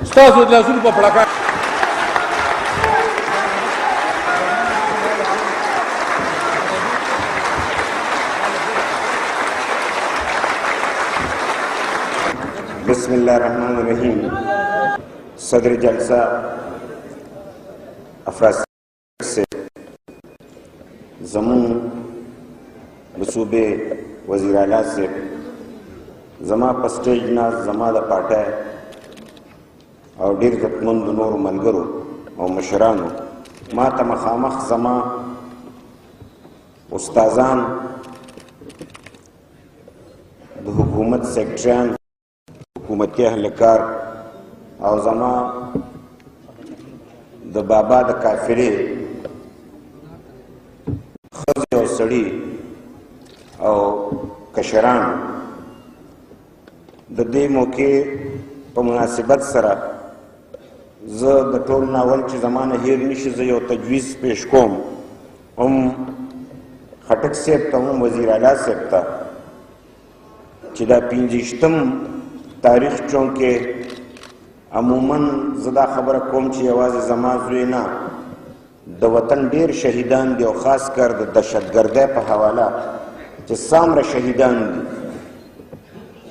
ستاسو د لاسونو په پړکا بسم الله الرحمن الرحیم. صدر جلسہ افراز سے زمون صوبے وزیر اعلیٰ سے زما په سټیج نه زما د پارټۍ او ډېر عزتمندو نورو ملګرو او مشرانو ما ته مخامخ زما استادان د حکومت سیکرټریان حکومتي اهلکار او زما د بابا د کافرې ښځې او سړي او کشران د دې موقع په مناسبت سره زه د ټول ناول چې زما نه هیر نشي زه یو تجویز پیش کوم هم خټک صاحب ته هم وزیر اعلی صاحب ته چې دا 25 تاریخ چونکې عموما زه دا خبره کوم چې یوازې زما زوی نه د وطن ډېر شهیدان دي او خاص کر د دهشتګردۍ په حواله چې څومره شهیدان دي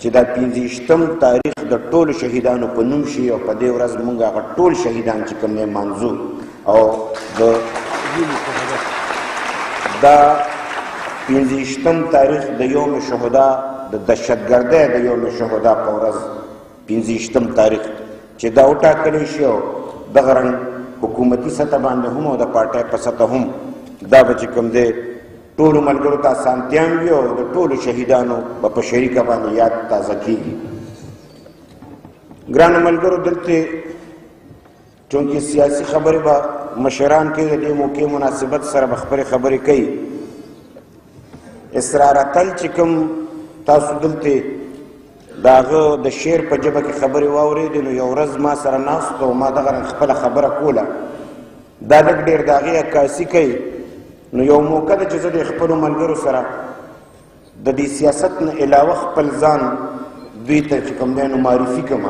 چې دا 25 تاریخ د ټولو شهیدانو په نوم شي او په دې ورځ موږ هغه ټول شهیدان چې کوم دی منظور او دا 25 تاریخ د یوم شهدا د دهشتګردۍ د یوم شهدا په ورځ 25 تاریخ چې دا وټاکلی شي او دغه رنګ حکومتي سطح باندې هم او د پارټۍ په سطح هم دا به چې کوم دی ټولو ملګرو ته اسانتیان وي او د ټولو شهیدانو به په شریکه باندې یاد تازه کېږي. ګرانو ملګرو دلته چونکې سیاسي خبرې به مشران کې د دې موقع مناسبت سره به خپلې خبرې کوي. اسرارتل چې کوم تاسو دلته د هغه د شعر په ژبه کې خبرې واورېدې نو یو ورځ ما سره ناست و ما دغه خپله خبره کوله دا لږ ډېر د هغې عکاسي کوي نو یو موقع ده چې زه د خپلو ملګرو سره د دې سیاست نه علاوه خپل ځان دوی ته چې کوم دی نو معرفي کړم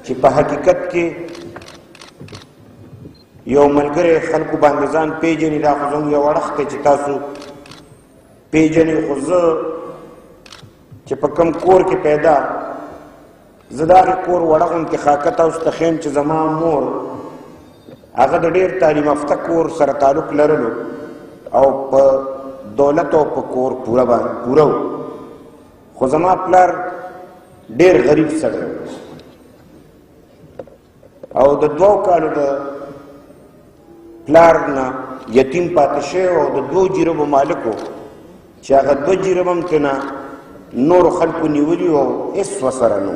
چې په حقیقت کې یو ملګری خلکو باندې ځان پیژني دا خو زموږ یو اړخ دی چې تاسو پیژنئ خو زه چې په کوم کور کې پیدا زه د هغې کور وړه غوندې خاکه تاسو ته ښیم چې زما مور هغه د ډېر تعلیم یافته کور سره تعلق لرلو او په دولت او په کور پوره و خو زما پلار ډېر غریب سړی او د 2 کالو د پلار نه یتیم پاتې شوی او د 2 جیربو مالک و چې هغه 2 جیرب هم ترې نه نورو خلکو نیولي او هېڅ ورسره نه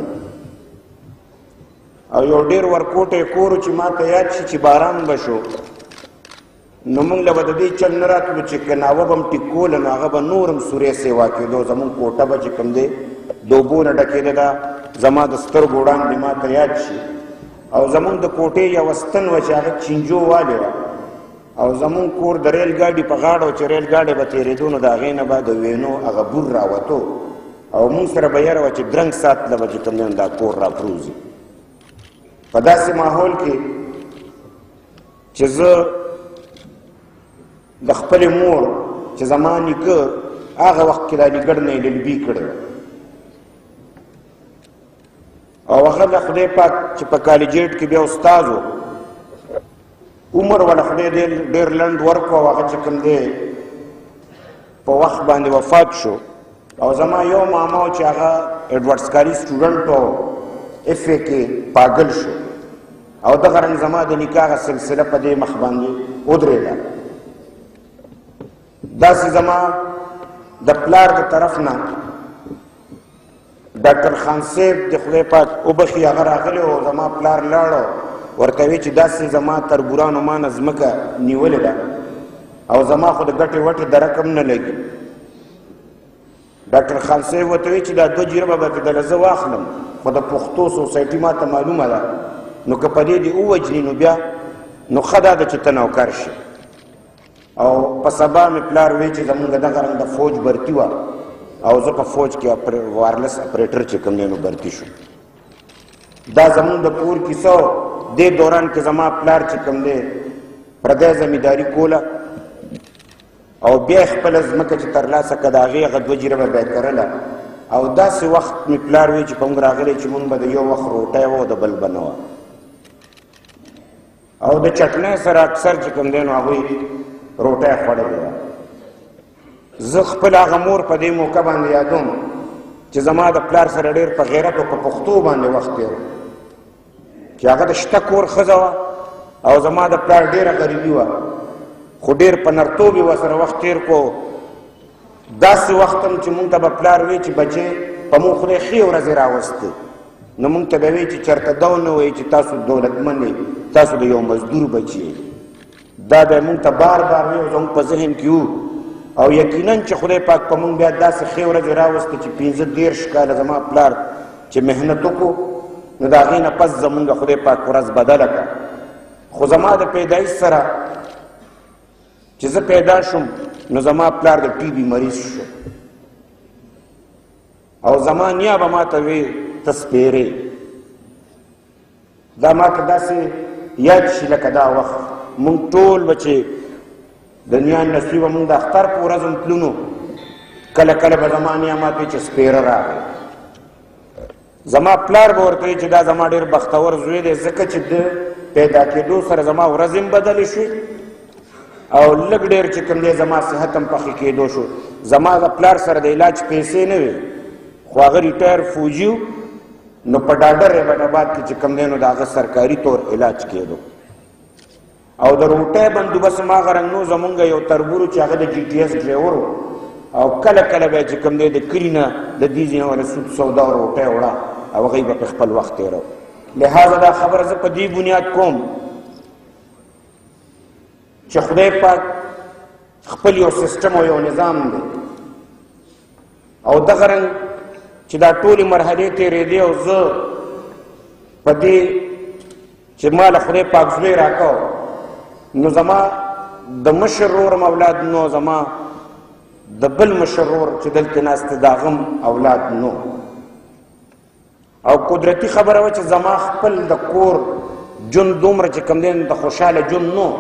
او یو ډېر ورکوټی کور چې ما ته یاد شي چې باران به شو نو موږ له به د دې چل نه راتلو چې که ناوه به هم ټیکوله نو هغه به نور هم سوری سیوا کېدو زمونږ کوټه به چې کوم دی د اوبو نه ډکېده دا زما د سترګو وړاندې ما ته یاد شي او زمونږ د کوټې یوه ستن وه چې هغه چینجو والې وه او زمونږ کور د ریل ګاډي په غاړه و چې ریل ګاډی به تېرېدو نو د هغې نه به د وینو هغه بور راوتو او مونږ سره به یاره وه چې درنګ سات له به چې کوم دی دا کور راپروزي په داسې ماحول کې چې زه د خپلې مور چې زما نیکه هغه وخت کې د علیګړ نه یې LLB کړی او هغه د خدای پاک چې په کالجیټ کې بیا استاد و عمر وله خدای ډېر لنډ ورکړو او هغه چې کوم دی په وخت باندې وفات شو او زما یو ماما و چې هغه ایډورډز کالج سټوډنټ و FA کې پاگل شو او دغه رنګ زما د نکاح سلسله په دې مخ باندې ودرېده. داسې زما د پلار د طرف نه ډاکټر خان صاحب د خدای پاک وبخي هغه راغلی او زما پلار لاړو ورته وی چې داسې زما تربورانو ما نه ځمکه نیولې ده او زما خو د ګټې وټې د رقم نه لګي. ډاکټر خان صاحب ورته وی چې دا 2 جیربه به دله زه واخلم خو د پښتو سوسایټي ما ته معلومه ده نو که په دې دې ووجني نو بیا نو ښه دا ده چې ته نوکر شي. او په سبا مې پلار وی چې زمونږ دغه رنګ د فوج برتي وه او زه په فوج کې وایرلس اپریټر چې کوم دی نو برتي شو. دا زمونږ د کور کیسه دې دوران کې زما پلار چې کوم دی پردی زمینداري کوله او بیا خپله ځمکه چې ترلاسه کړه د هغې هغه 2 جریبه به یې کرله او داسې وخت مې پلار وی چې په موږ راغلی چې موږ به د یو وخت روټۍ وه او د بل به نه وه او د چټنۍ سره اکثر چې کوم دی نو هغوی روټۍ خوړلې وه زه خپل هغه مور په دې موقع باندې یادوم چې زما د پلار سره ډېر په غیرت او په پښتو باندې وخت تېر چې هغه د شته کور ښځه وه او زما د پلار ډېره غریبي وه خو ډېر په نرتوب یې ورسره وخت تېر کړو داسې وخت هم چې مونږ ته به پلار وی چې بچې په مونږ خدای ښې ورځې راوستې نو مونږ ته به وی چې چېرته دا ونه وایي چې تاسو دولتمن یې تاسو د یو مزدور بچی دا به مونږ ته بار بار وی او زموږ په ذهن کې وو او یقینا چې خدای پاک په مونږ بیا داسې ښې ورځې راوستې چې 15-13 کاله زما پلار چې محنت وکړو نو د هغې نه پس زمونږ خدای پاک ورځ بدله کړه خو زما د پیدایش سره چې زه پیدا شم نو زما پلار د ټي بي مریض شو او زما نیا به ما ته وی ته سپېرې دا ما ته داسې یاد شي لکه دا وخت مونږ ټول به چې د نیا نصیبه مونږ د اختر په ورځ هم تلونو کله کله به زما نیا ما ته وی چې سپېره راغی زما پلار به ورته وی چې دا زما ډېر بختور زوی دی ځکه چې د پیدا کېدو سره زما ورځې هم بدلې شوې او لږ ډېر چې کوم دی زما صحت هم پخې کېدو شو زما د پلار سره د علاج پیسې نه وې خو هغه ریټایر فوجي نو په ډاډر ریبټ کې چې کوم دی نو د هغه سرکاري طور علاج کېدو او د روټۍ بندوبست هم هغه رنګ نو زمونږ یو تربور چې هغه د جي ټي ایس ډریور او کله کله به چې کوم دی د کلي نه د دې ځای نه سود سودا روټۍ وړه او هغوی به په خپل وخت تېرو لہذا دا خبره زه په دې بنیاد کوم چې خدای پاک خپل یو سیستم او یو نظام دی او دغه رنګ چې دا ټولې مرحلې تېرېدې او زه په دې چې ما له خدای پاک زوی راکړ نو زما د مشر ورور هم اولاد نو زما د بل مشر ورور چې دلته ناست دی د هغه هم اولاد نو او قدرتي خبره وه چې زما خپل د کور ژوند دومره چې کوم دی د خوشحاله ژوند نو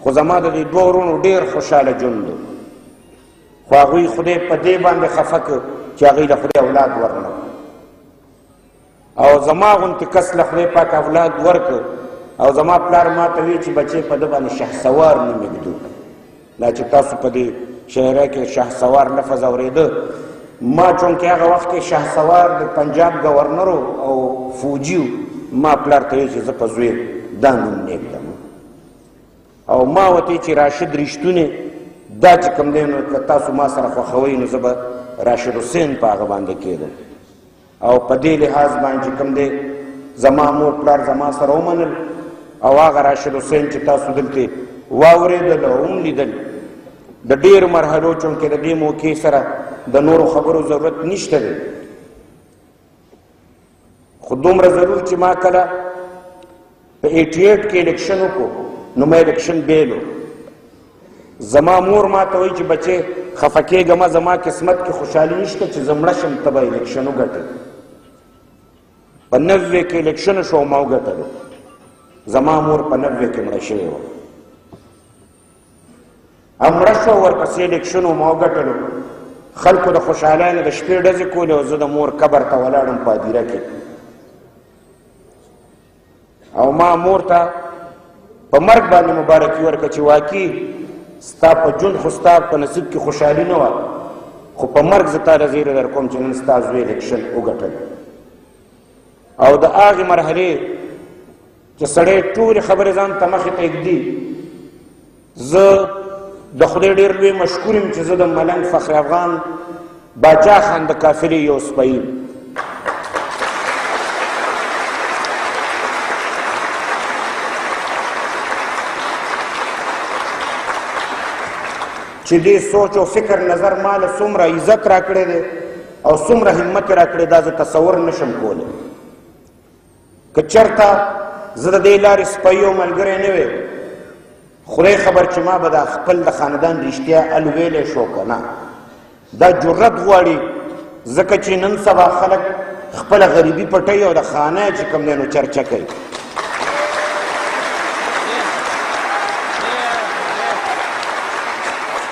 خو زما د دې 2 ورونو ډېر خوشحاله ژوند و خو هغوی خدای په دې باندې خفه کړ چې هغوی له خدای اولاد ورنه او زما غوندې کس له خدای پاک اولاد ورکړ او زما پلار ما ته وی چې بچې په ده باندې شهسوار نوم ایږدو دا چې تاسو په دې شاعرۍ کې شهسوار لفظ اورېده ما چونکې هغه وخت کې شهسوار د پنجاب ګورنر او فوجي ما پلار ته وی چې زه په زوی دا نوم نېږدم او ما ورته چې راشد رښتونې دا چې کوم دی نو که تاسو ما سره خوښوئ نو زه به راشد حسین په هغه باندې کېدم او په دې لحاظ باندې چې کوم دی زما مور پلار زما سره ومنل او هغه راشد حسین چې تاسو دلته واورېدل او هم لیدل د ډېرو مرحلو چونکې د دې موقع سره د نورو خبرو ضرورت نشته دی خو دومره ضرور چې ما کله په 88 کې الیکشن وکړو نو ما الیکشن بیلو زما مور ما ته وایي چې بچې خفه کېږه مه زما قسمت کې خوشحالي نشته چې زه مړه شم ته به الیکشن وګټې په 90 کې الیکشن شو ما وګټلو زما مور په 90 کې مړه شوې وه مړه شوه ورپسې الیکشن ما وګټلو خلکو د خوشحالۍ نه د شپې ډزې کولې او زه د مور قبر ته ولاړم په هدیره کې او ما مور ته په مرګ باندې مبارکي ورکړه چې واقعي ستا په ژوند خو ستا په نصیب کې خوشحالي نه وه خو په مرګ زه تاله زیری در کوم چې نن ستا زوی الیکشن وګټل او د هغې مرحلې چې سړی ټولې خبرې ځان ته مخې ته ږدي زه د خدای ډېر لوی مشکور یم چې زه د ملنګ فخر افغان باچا خان د کافرې یو سپی یم چې دې سوچ او فکر نظر مال څومره عزت راکړی دی او څومره همت راکړی دا زه تصور نشم کولی که چېرته زه د دې لارې سپی او ملګری نه وی خدای خبر چې ما به د خپل د خاندان رښتیا الویلی شو که نه دا جرت غواړي ځکه چې نن سبا خلک خپله غریبي پټوي او د خانه چې کوم دی نو چرچه کوي.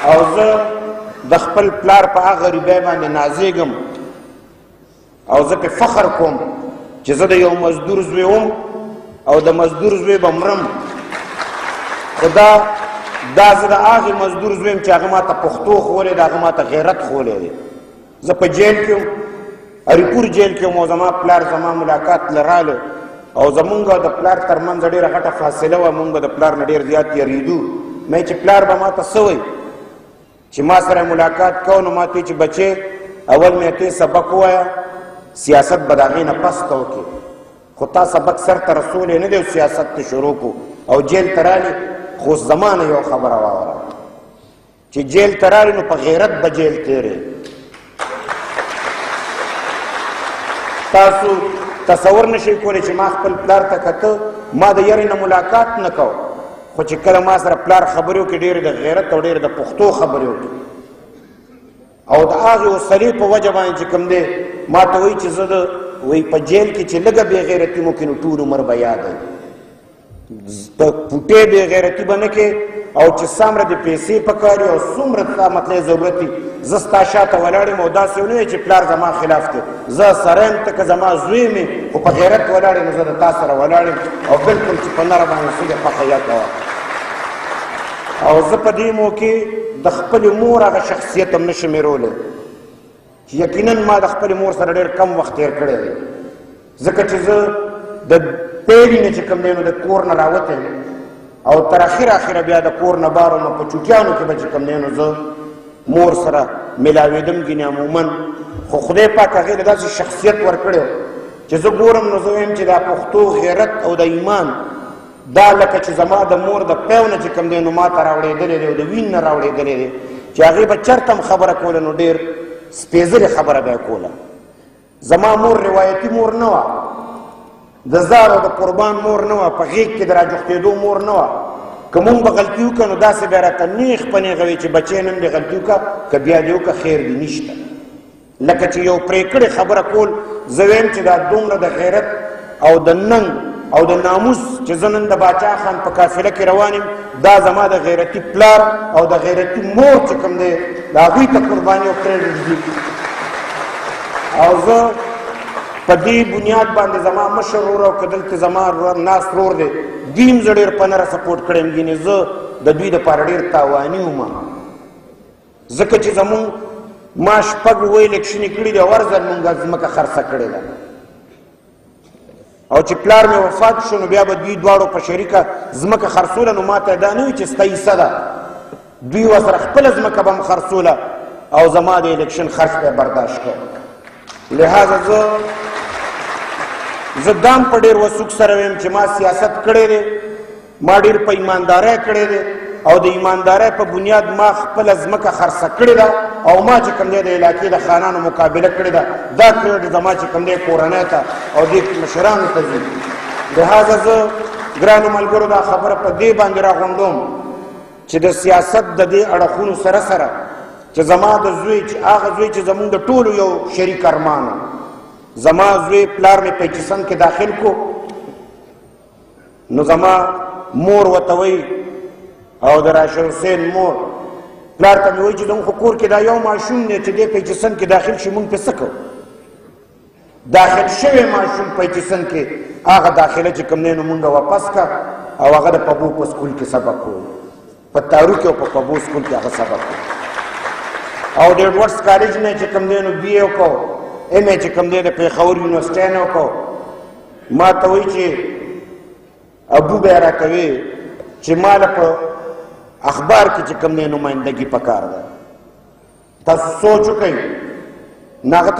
او زه د خپل پلار په هغه غریبۍ باندې نازېږم او زه پې فخر کوم چې زه د یو مزدور زوی وم او د مزدور زوی به مرم. خو دا زه د هغې مزدور زوی یم چې هغه ما ته پښتو ښوولی دی، هغه ما ته غیرت ښوولی دی. زه په جیل کې وم، هریپور جیل کې وم، او زما پلار زما ملاقات له راله او زمونږ د پلار تر منځ ډېره غټه فاصله وه. مونږ د پلار نه ډېر زیات یریدو. مې چې پلار به ما ته څه وایي چې ما سره ملاقات کو، نو ما ته چې بچې اول مې ته سبق ووایه، سیاست به د هغې نه پس ته وکړې، خو تا سبق سر ته رسولی نه دی او سیاست ته شروع کو او جیل ته رالې. خو زما نه یو خبره واوره چې جیل ته رالې نو په غیرت به جیل تېرې. تاسو تصور نشئ کولی چې ما خپل پلار ته کته، ما د یرې نه ملاقات نه کو، خو چې کله ما سره پلار خبرې وکړي ډېرې د غیرت او ډېرې د پښتو خبرې وکړي او د هغې حوصلې په وجه باندې چې کوم دی ما ته وایي چې زه د وایي په جیل کې چې لږه بې غیرتي مو کړي نو ټول عمر به یادوي، په پوټې بې غیرتي به نه کې، او چې څومره د پیسې پکار وي او څومره تا مطلب ضرورت وي، زه ستا شاته ولاړ یم او داسې ونه وي چې پلار زما خلاف دی، زه سره یم، ته که زما زوی مې خو په غیرت ولاړ یم، زه د تا سره ولاړ یم او بلکل چې په نره باندې څه خوښه یاد کوه. او زه په دې موقع د خپلې مور هغه شخصیت هم نه شمېرولی چې یقینا ما د خپلې مور سره ډېر کم وخت تېر کړی دی، ځکه چې زه د پیلي نه چې کوم دی نو د کور نه راوتی او تر اخره بیا د کور نه بار وم، په چوټیانو کې به چې کوم دی نو زه مور سره میلاوېدم ګینې عموما. خو خدای پاک هغې له داسې شخصیت ورکړی چې زه ګورم نو زه وایم چې دا پښتو غیرت او د ایمان دا لکه چې زما د مور د پیو نه چې کوم دی نو ما ته راوړېدلی دی او د وین نه راوړېدلی دی چې هغې به چېرته هم خبره کوله نو ډېر سپېڅلې خبره به یې کوله. زما مور روایتي مور نه وه، د زار او د قربان مور نه وه، په غېږ کې د راجوختېدو مور نه وه. که مونږ به غلطي وکړه نو داسې بیا راته نیغ په نیغه وي چې بچی نن دې غلطي وکړه که بیا دې وکړه خیر دې نشته. لکه چې یو پرې کړې خبره کول، زه وایم چې دا دومره د غیرت او د ننګ او د ناموس چې زه نن د باچا خان په قافله کې روان یم، دا زما د غیرتي پلار او د غیرتي مور چې کوم دی د هغوی ته قرباني او کریډټ دي. او زه په دې بنیاد باندې زما مشر ورور او که دلته زما ناست ورور دی دیم زه ډېر په نره سپورټ کړی یم، ګینې زه د دوی دپاره ډېر تاواني وم، ځکه چې زمونږ ما شپږ اووه الیکشنې کړي دي او هر ځل مونږ ځمکه خرڅه کړې ده. او چې پلار مې وفات شو نو بیا به دوی دواړو په شریکه ځمکه خرڅوله، نو ما ته دا نه وي چې ستا حصه ده، دوی ورسره خپله ځمکه به م خرڅوله او زما د الیکشن خرچ به یې برداشت کړ. لہذا زه دام په ډېر وسوک سره ویم چې ما سیاست کړی دی، ما ډېر په ایماندارۍ کړی دی او د ایماندارۍ په بنیاد ما خپله ځمکه خرڅه کړې ده او ما چې کوم دی د علاقې د خانانو مقابله کړې ده، دا کریډټ زما چې کوم دی کورنۍ ته او دې مشرانو ته ځي. لہذا زه ګرانو ملګرو دا خبره په دې باندې راغونډوم چې د سیاست د دې اړخونو سره سره چې زما د زوی چې هغه زوی چې زمونږ د ټولو یو شریک ارمان، زما زوی پلار مې پیچسن کې داخل کو، نو زما مور ورته وایي او د راشد حسین مور پلار ته مې وایي چې زموږ خو کور کې دا یو ماشوم دی چې دی پیچسن کې داخل شي، مونږ پې څه کوو؟ داخل شوی ماشوم پیچسن کې هغه داخله چې کوم دی نو مونږ واپس که او هغه د پبو په سکول کې سبق کوو، په تارو کې او په پبو سکول کې هغه سبق کوو. او د ایډورډز کالج نه چې کوم دی نو بی اے وکړو، ایم اے چې کوم دی د پېښور یونیورسټۍ نه وکړو. ما ته وایي چې ابو به یې راته وی چې ما له په اخبار کې چې کوم دی نمایندګي پکار ده. تاسو سوچ وکئ، نو هغه